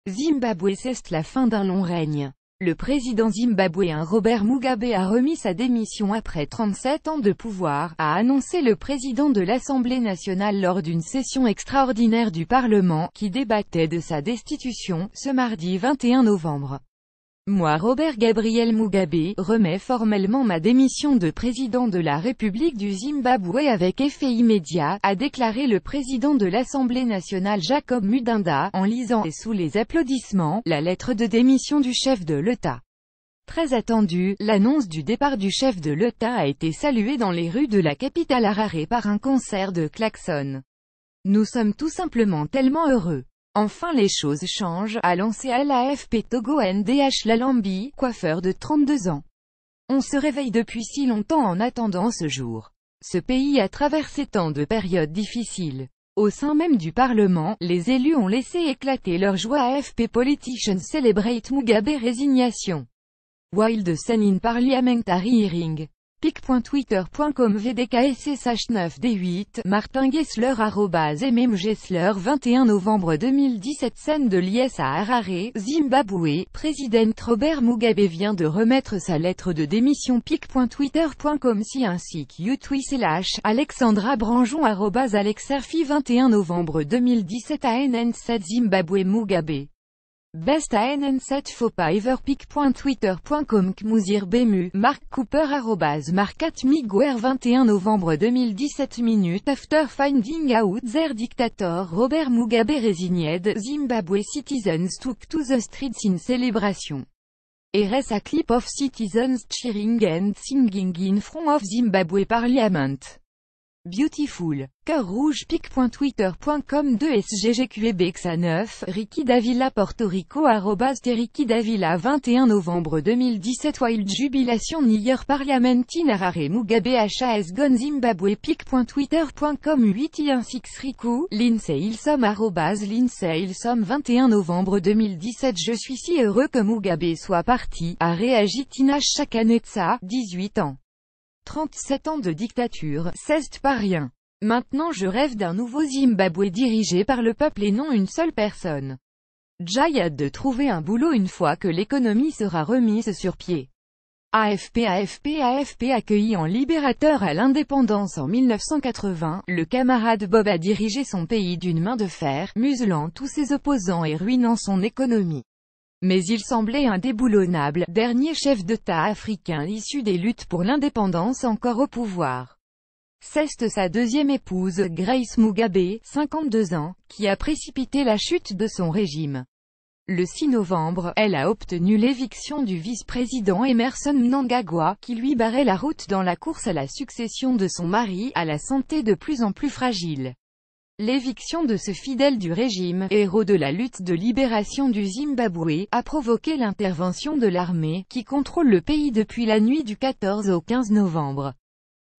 Zimbabwe cesse la fin d'un long règne. Le président zimbabwéen Robert Mugabe a remis sa démission après 37 ans de pouvoir, a annoncé le président de l'Assemblée nationale lors d'une session extraordinaire du Parlement, qui débattait de sa destitution, ce mardi 21 novembre. Moi Robert Gabriel Mugabe, remets formellement ma démission de président de la République du Zimbabwe avec effet immédiat, a déclaré le président de l'Assemblée nationale Jacob Mudinda, en lisant, et sous les applaudissements, la lettre de démission du chef de l'État. Très attendue, l'annonce du départ du chef de l'État a été saluée dans les rues de la capitale Harare par un concert de klaxons. Nous sommes tout simplement tellement heureux. Enfin les choses changent, a lancé à l'AFP Togo NDH Lalambi, coiffeur de 32 ans. On se réveille depuis si longtemps en attendant ce jour. Ce pays a traversé tant de périodes difficiles. Au sein même du Parlement, les élus ont laissé éclater leur joie. AFP Politicians celebrate Mugabe résignation. While the Sun in Parliamentary Hearing. pic.twitter.com VDKSSH9D8, Martin Gessler @MMGessler 21 novembre 2017. Scène de liesse à Harare, Zimbabwe, président Robert Mugabe vient de remettre sa lettre de démission. pic.twitter.com si ainsi que /, Alexandra Branjon @AlexRfi 21 novembre 2017 ANN7 Zimbabwe Mugabe. Best ANN7 faut pas ever. pic.twitter.com Kmouzir Bemu, Mark Cooper @Markatmiguer 21 novembre 2017 minutes after finding out their dictator Robert Mugabe resigned, Zimbabwe citizens took to the streets in celebration. Here's a clip of citizens cheering and singing in front of Zimbabwe Parliament. Beautiful. Cœur rouge. pic.twitter.com 2SGGQEBXA9, Ricky Davila Porto Rico @Ricky Davila 21 novembre 2017 Wild Jubilation Niger Parliament in Harare Mugabe HAS Gone Zimbabwe. pic.twitter.com 816 Riku, Lindsay Ilsom @Lindsay Ilsom 21 novembre 2017 Je suis si heureux que Mugabe soit parti, a réagi Tina Chakanetsa, 18 ans. 37 ans de dictature, c'est pas rien. Maintenant je rêve d'un nouveau Zimbabwe dirigé par le peuple et non une seule personne. J'ai hâte de trouver un boulot une fois que l'économie sera remise sur pied. AFP accueilli en libérateur à l'indépendance en 1980, le camarade Bob a dirigé son pays d'une main de fer, muselant tous ses opposants et ruinant son économie. Mais il semblait indéboulonnable, dernier chef d'État africain issu des luttes pour l'indépendance encore au pouvoir. C'est sa deuxième épouse, Grace Mugabe, 52 ans, qui a précipité la chute de son régime. Le 6 novembre, elle a obtenu l'éviction du vice-président Emmerson Mnangagwa, qui lui barrait la route dans la course à la succession de son mari, à la santé de plus en plus fragile. L'éviction de ce fidèle du régime, héros de la lutte de libération du Zimbabwe, a provoqué l'intervention de l'armée, qui contrôle le pays depuis la nuit du 14 au 15 novembre.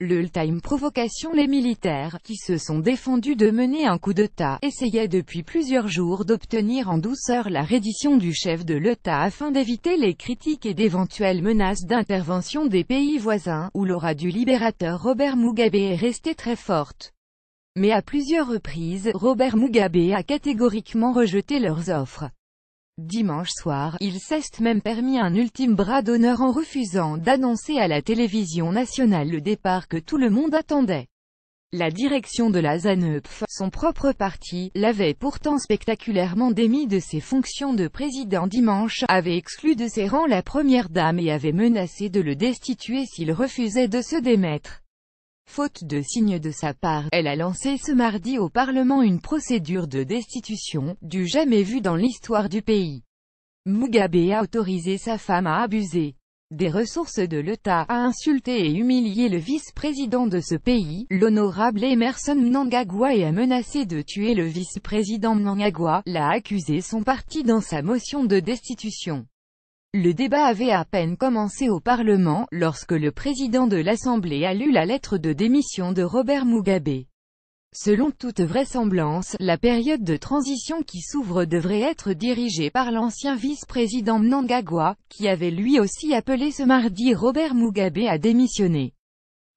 L'ultime provocation Les militaires, qui se sont défendus de mener un coup d'État, essayaient depuis plusieurs jours d'obtenir en douceur la reddition du chef de l'État afin d'éviter les critiques et d'éventuelles menaces d'intervention des pays voisins, où l'aura du libérateur Robert Mugabe est restée très forte. Mais à plusieurs reprises, Robert Mugabe a catégoriquement rejeté leurs offres. Dimanche soir, il s'est même permis un ultime bras d'honneur en refusant d'annoncer à la télévision nationale le départ que tout le monde attendait. La direction de la ZANU-PF, son propre parti, l'avait pourtant spectaculairement démis de ses fonctions de président dimanche, avait exclu de ses rangs la première dame et avait menacé de le destituer s'il refusait de se démettre. Faute de signe de sa part, elle a lancé ce mardi au Parlement une procédure de destitution, du jamais vue dans l'histoire du pays. Mugabe a autorisé sa femme à abuser des ressources de l'État, a insulté et humilié le vice-président de ce pays, l'honorable Emmerson Mnangagwa et a menacé de tuer le vice-président Mnangagwa, l'a accusé son parti dans sa motion de destitution. Le débat avait à peine commencé au Parlement, lorsque le président de l'Assemblée a lu la lettre de démission de Robert Mugabe. Selon toute vraisemblance, la période de transition qui s'ouvre devrait être dirigée par l'ancien vice-président Mnangagwa, qui avait lui aussi appelé ce mardi Robert Mugabe à démissionner.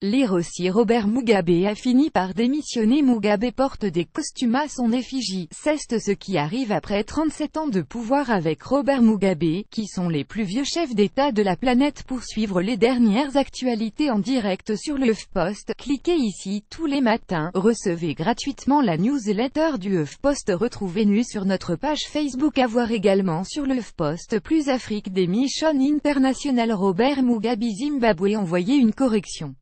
Lire aussi Robert Mugabe a fini par démissionner. Mugabe porte des costumes à son effigie. C'est ce qui arrive après 37 ans de pouvoir avec Robert Mugabe, qui sont les plus vieux chefs d'État de la planète. Pour suivre les dernières actualités en direct sur le HuffPost, cliquez ici. Tous les matins, recevez gratuitement la newsletter du HuffPost. Retrouvez-nous sur notre page Facebook. À voir également sur le HuffPost Plus Afrique des Mission International. Robert Mugabe Zimbabwe. Envoyez une correction.